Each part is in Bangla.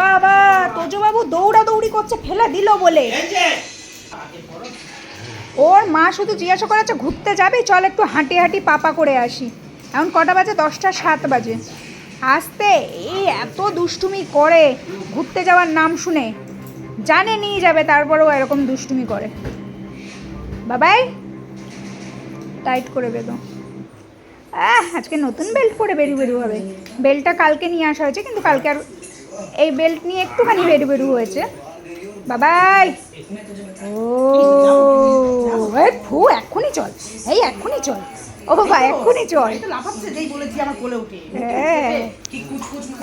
বাবা তোজো বাবু দৌড়াদৌড়ি করছে ফেলে দিল বলে। ওর মা শুধু জিজ্ঞাসা করেছে ঘুরতে যাবি, চল একটু হাঁটি হাঁটি পাপা করে আসি। এখন কটা বাজে? 10টা 7 বাজে। আসতে এই এত দুষ্টুমি করে, ঘুরতে যাওয়ার নাম শুনে জানে নিয়ে যাবে, তারপরেও এরকম দুষ্টুমি করে। বাবাই টাইট করে বেঁধো। আজকে নতুন বেল্ট পরে বেরু হবে। বেল্টটা কালকে নিয়ে আসা হয়েছে, কিন্তু কালকে আর এই বেল্ট নিয়ে একটুখানি বেরু হয়েছে। বাবাই ও ফু এক্ষুনি চল, এই এক্ষুনি চল, ও ভাই এক্ষুনি চল।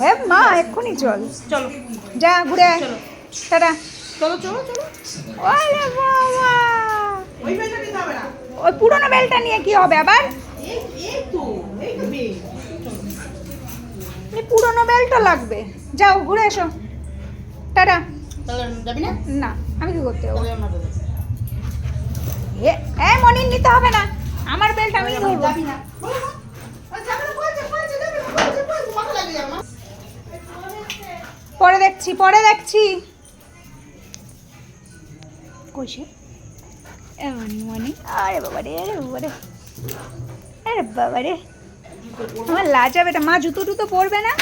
হ্যাঁ মা এক্ষুনি চল, চলো যা ঘুরে আয়। টাটা। চলো চলো চলো। ওরে বাবা, ওই বেলটা নিতে হবে না। ওই পুরোনো বেলটা নিয়ে কি হবে আবার? এই তো বেল। পুরোনো বেলটা লাগবে, যাও ঘুরে এসো। টাটা। তাহলে যাবি না? না আমি কি করতে যাবো? তাহলে আমরা যাবো। এ মনির নিতে হবে না, আমার বেল্ট আমি ধরবো। যাবি না? বলো না। যাবে না, বলছে যাবে না, বলছে মাথা লাগে যাবে না। পরে দেখছি পরে দেখছি। কইছে মনি মনি, আরে বাবা রে, আরে বাবা রে, আরে বাবা রে, আমার লাজাবে না। মা জুতো টুতো পরবে না?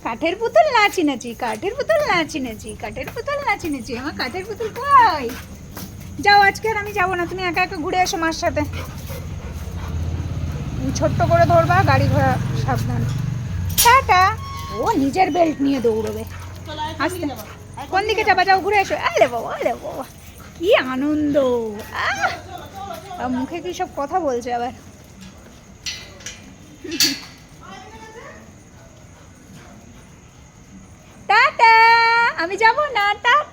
কাঠের পুতুল নাচি নাচি, কাঠের পুতুল নাচি নাচি, কাঠের পুতুল নাচি নাচি, আমার কাঠের পুতুল কই? যাও আজকে আর আমি যাবো না, তুমি একা একা ঘুরে এসো মার সাথে। ছোট্ট করে ধরবা, গাড়ি ঘোড়া সাবধান। টাটা। ও নিজের বেল্ট নিয়ে দৌড়বে। আসতে কোন দিকে যাবা? যাও ঘুরে এসো। আরে বাবা, আরে বাবা কি আনন্দ। মুখে কি সব কথা বলছে আবার। টাটা, আমি যাব না। টাটা।